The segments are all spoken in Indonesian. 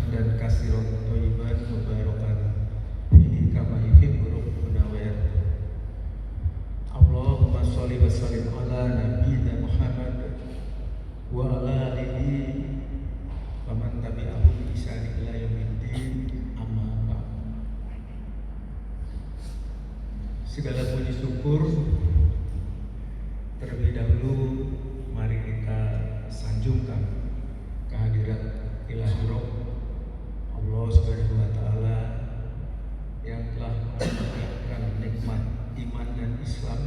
hamdan katsiran thayyiban mubarakan fihi kama yuhibbu rabbuna wa yarda. Allahumma sholli wa sallim ala nabiyyina Muhammad wa ala alihi wa man tabi'ahum bi ihsan ila yaumiddin, amma ba'd. Segala puji syukur terlebih dahulu mari kita sanjungkan kehadiran Ilahi Rabb Allah Subhanahu wa taala yang telah menganugerahkan nikmat iman dan Islam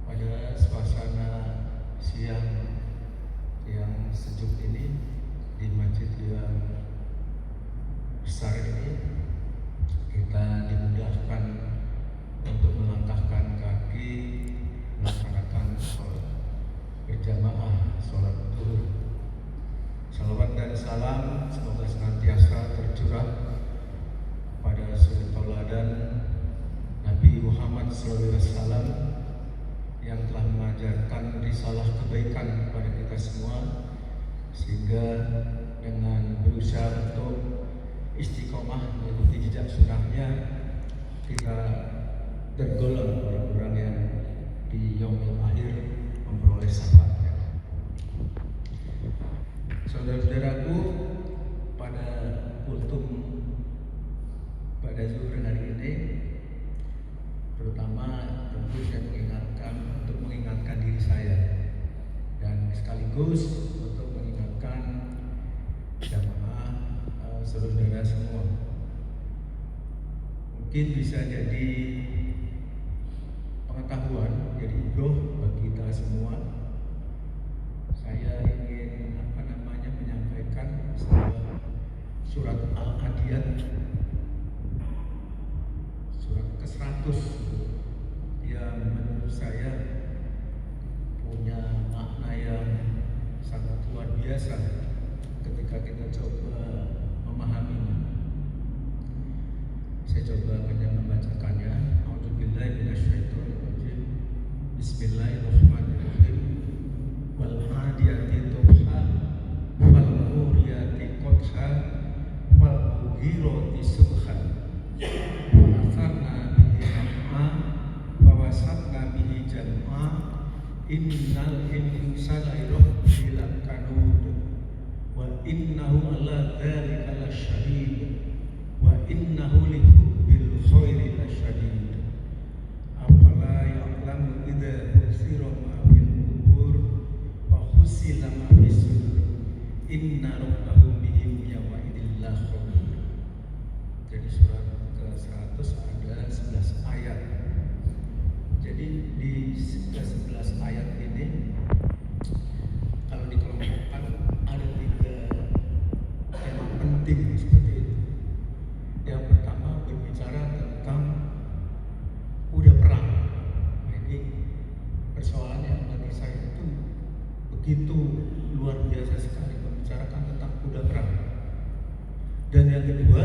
pada suasana siang yang sejuk ini di masjid yang besar ini. Kita dimudahkan untuk melangkahkan kaki melaksanakan sholat berjamaah, sholat zuhur. Salawat dan salam semoga senantiasa tercurah pada suri tauladan Nabi Muhammad SAW yang telah mengajarkan risalah kebaikan kepada kita semua, sehingga dengan berusaha untuk istiqomah mengikuti jejak sunnahnya kita tergolong orang-orang yang di yaumil akhir memperoleh syafaatnya. Saudara-saudaraku, pada kultum pada zuhur hari ini, terutama tentu saya mengingatkan diri saya dan sekaligus untuk mengingatkan jamaah saudara-saudara semua. Mungkin bisa jadi pengetahuan, jadi ibroh bagi kita semua. Saya ingin menyampaikan sebuah surat Al-Adiyat, surat ke-100 yang menurut saya punya makna yang sangat luar biasa ketika kita coba memahaminya. Saya coba membacakannya. A'udzubillahi minasyaitonirrajim. Bismillahirrahmanirrahim. Wal 'adiyati dhabha wal muriyati qadha wal mughirati subhan wa asarna bihi am'a wa wasatna bihi jam'a innal insana li rabbil kanud wa innahu ala dzalika lasyahid wa innahu li hubbil khairi lasyadid afala ya'lamu idza busira ma fil qubur wa husila ma fis sudur inna rabbahum bihim yawma idil khabir. Jadi surat ke-100 ada 11 ayat. Jadi di 11 ayat ini kalau dikelompokkan ada 3 tema penting seperti itu. Yang pertama berbicara tentang kuda perang. Nah, ini persoalan yang bagi saya itu begitu luar biasa sekali, membicarakan tentang kuda perang. Dan yang kedua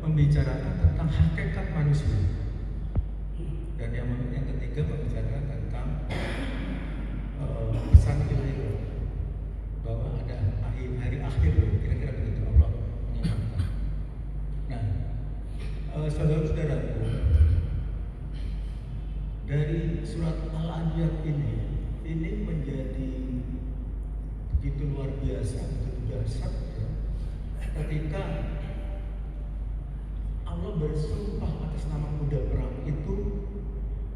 membicarakan tentang hakikat manusia. Dan yang ketiga membicarakan tentang pesan Ilahi bahwa ada hari akhir, kira-kira begitu Allah mengingatkan. Nah, saudara-saudaraku, dari surat Al-Adiyat ini menjadi begitu luar biasa, begitu dahsyat ya, ketika Allah bersumpah atas nama kuda perang itu,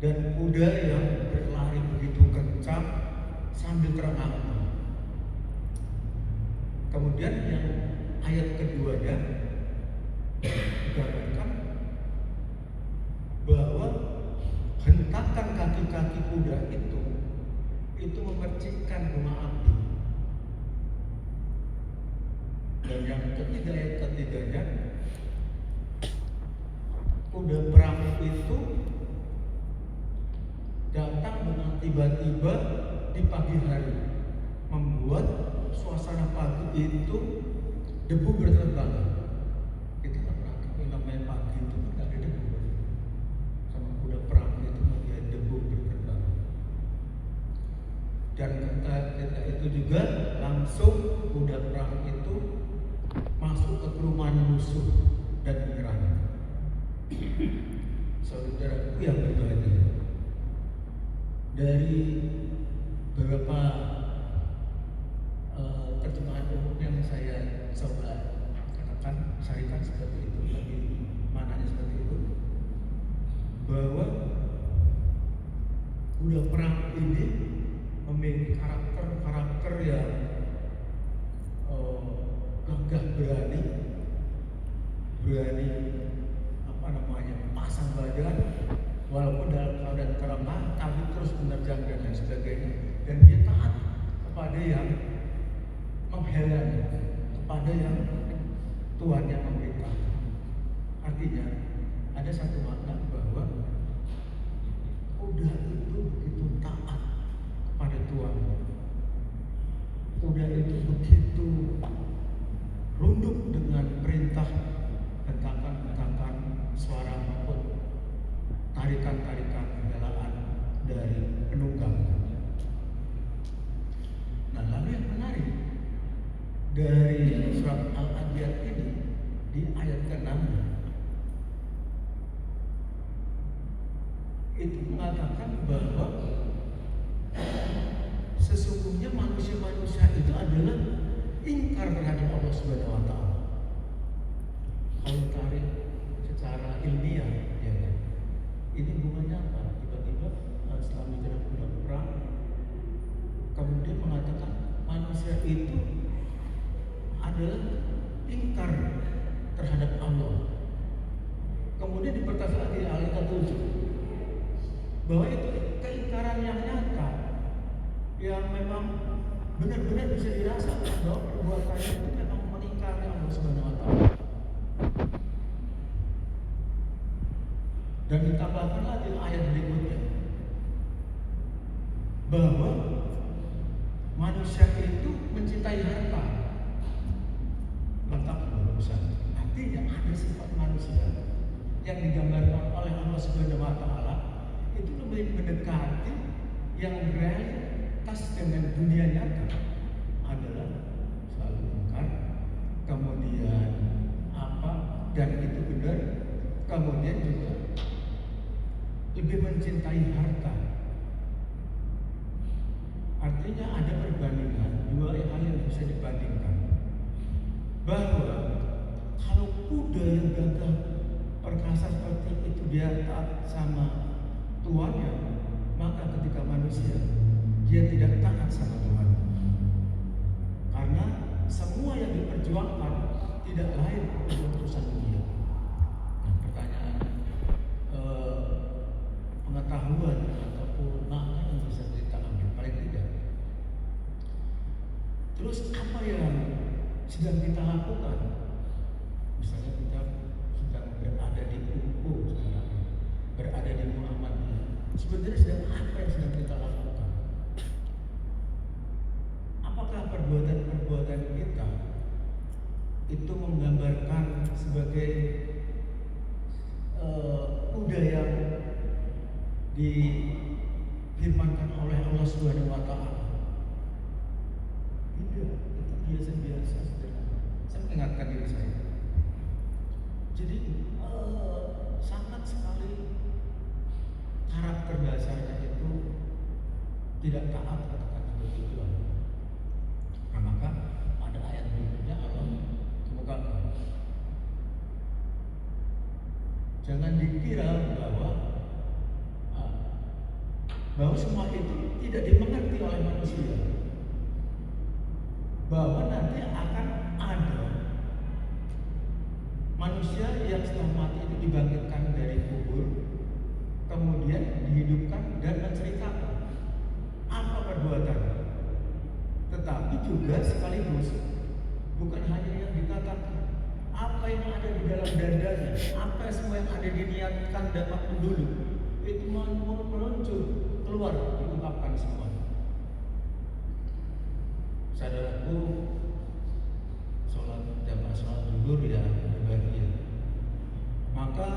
dan kuda yang berlari begitu kencang sambil terbang. Kemudian yang ayat keduanya digambarkan bahwa hentakan kaki-kaki kuda itu memercikkan bunga api. Dan yang ketiga, ayat ketiganya, kuda perang itu datang dengan tiba-tiba di pagi hari, membuat suasana pagi itu debu berterbangan. Kita nggak pernah tahu namanya pagi itu nggak ada debu. Sama kuda perang itu membuat debu berterbangan. Dan ketika itu juga langsung kuda perang itu masuk rusuh dan menyerang. Saudaraku yang berbahagia, dari beberapa terjemahan umum yang saya coba katakan, syarikat seperti itu, tapi mananya seperti itu, bahwa kuda perang ini memiliki karakter yang gagah berani pasang badan walaupun dalam keadaan terlemah, tapi terus menerjang dan lain sebagainya, dan dia taat kepada yang menghelani, kepada yang tuannya memerintah. Artinya ada satu makna bahwa kuda itu begitu taat kepada Tuhan. Kuda itu begitu runduk dengan perintah, hentakan-hentakan suara maupun tarikan-tarikan pembelaan dari penunggang. Nah, lalu yang menarik dari surat Al-Anbiya ini di ayat ke-6 itu mengatakan bahwa sesungguhnya manusia-manusia itu adalah ingkar terhadap Allah Subhanahu wa Ta'ala. Kalau tarik secara ilmiah, ya kan? Ini hubungannya apa? Tiba-tiba setelah menjelang bulan perang, kemudian mengatakan manusia itu adalah ingkar terhadap Allah. Kemudian dipertegas di ayat 7 bahwa itu keingkaran yang nyata, yang memang benar-benar bisa dirasakan bahwa perbuatannya itu memang mengingkari Allah Subhanahu wa Ta'ala. Dan ditambahkan lagi ayat berikutnya bahwa manusia itu mencintai harta, letak berurusan. Artinya ada sifat manusia yang digambarkan oleh Allah Subhanahu wa Ta'ala itu lebih mendekati yang realitas dengan dunia nyata adalah selalu ingkar, kemudian apa dan itu benar, kemudian juga lebih mencintai harta. Artinya ada perbandingan, dua hal yang bisa dibandingkan, bahwa kalau kuda yang gagah perkasa seperti itu dia taat sama tuannya, maka ketika manusia dia tidak taat sama Tuhan, karena semua yang diperjuangkan tidak lain urusan dunia. Nah, pertanyaan pengetahuan ataupun makna yang bisa kita ambil paling tidak. Terus apa yang sedang kita lakukan? Misalnya kita sedang berada di UU sekarang, berada di Muhammadiyah. Sebenarnya sedang apa yang sedang kita lakukan? Apakah perbuatan-perbuatan kita itu menggambarkan sebagai kuda yang difirmankan oleh Allah Subhanahu wa Ta'ala? Tidak, itu biasa-biasa sederhana. Saya mengingatkan diri saya. Jadi sangat sekali karakter dasarnya itu tidak taat, katakan seperti itu. Nah, maka pada ayat berikutnya Allah kemukakan, jangan dikira bahwa semua itu tidak dimengerti oleh manusia, bahwa nanti akan ada manusia yang setelah mati itu dibangkitkan dari kubur, kemudian dihidupkan dan menceritakan apa perbuatannya, tetapi juga sekaligus bukan hanya yang dikatakan, apa yang ada di dalam dadanya, apa semua yang ada diniatkan dan waktu dulu itu meluncur keluar, diungkapkan semua. Saudaraku, jamaah sholat zuhur yang berbahagia, maka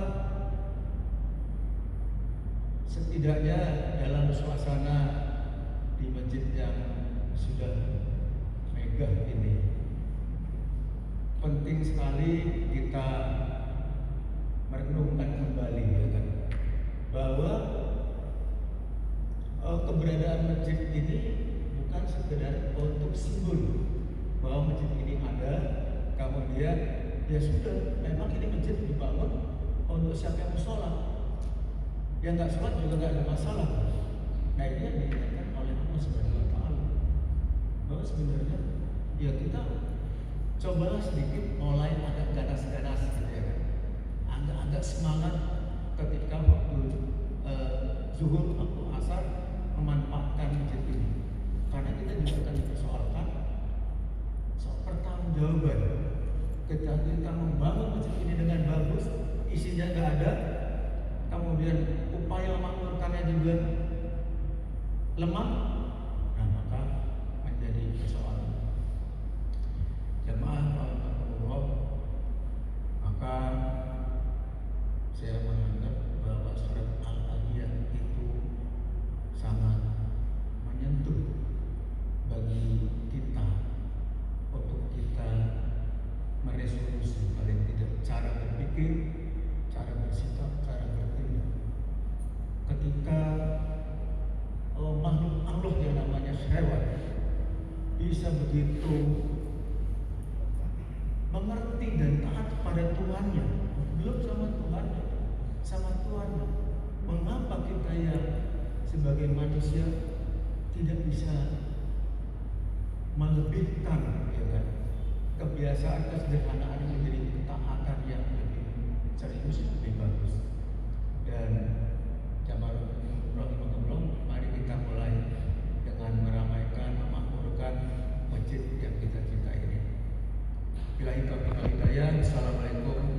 setidaknya dalam suasana di masjid yang sudah megah ini, penting sekali kita kita merenungkan kembali ya kan, bahwa keberadaan masjid ini bukan sekedar untuk simbol bahwa masjid ini ada, kemudian ya sudah, memang ini masjid dibangun untuk siapa yang mau sholat, yang nggak sholat juga nggak ada masalah. Nah ini yang diingatkan oleh Allah Subhanahu Wa Taala bahwa sebenarnya ya kita cobalah sedikit mulai agak ganas-ganas gitu ya kan, agak-agak semangat ketika waktu zuhur, waktu asar memanfaatkan masjid ini, karena kita juga akan dipersoalkan soal pertanggungjawaban. Ketika kita membangun masjid ini dengan bagus, isinya nggak ada, kemudian upaya memakmurkannya juga lemah, nah maka menjadi persoalan. Jamaah Allah, maka saya menganggap bahwa surat Al-Adiyah itu sangat menyentuh bagi kita untuk kita meresolusi paling tidak cara berpikir, cara bersikap, cara bertindak. Ketika makhluk Allah yang namanya hewan bisa begitu mengerti dan taat pada Tuhannya, belum sama Tuhannya, sama Tuhannya, mengapa kita yang sebagai manusia tidak bisa melebihkan ya kan, kebiasaan kesederhanaan menjadi ketaatan yang lebih serius, lebih bagus. Dan jamaah rahimahullah, mari kita mulai dengan meramaikan, memakmurkan masjid yang kita cintai ini. Billahi taufiq wal hidayah. Assalamualaikum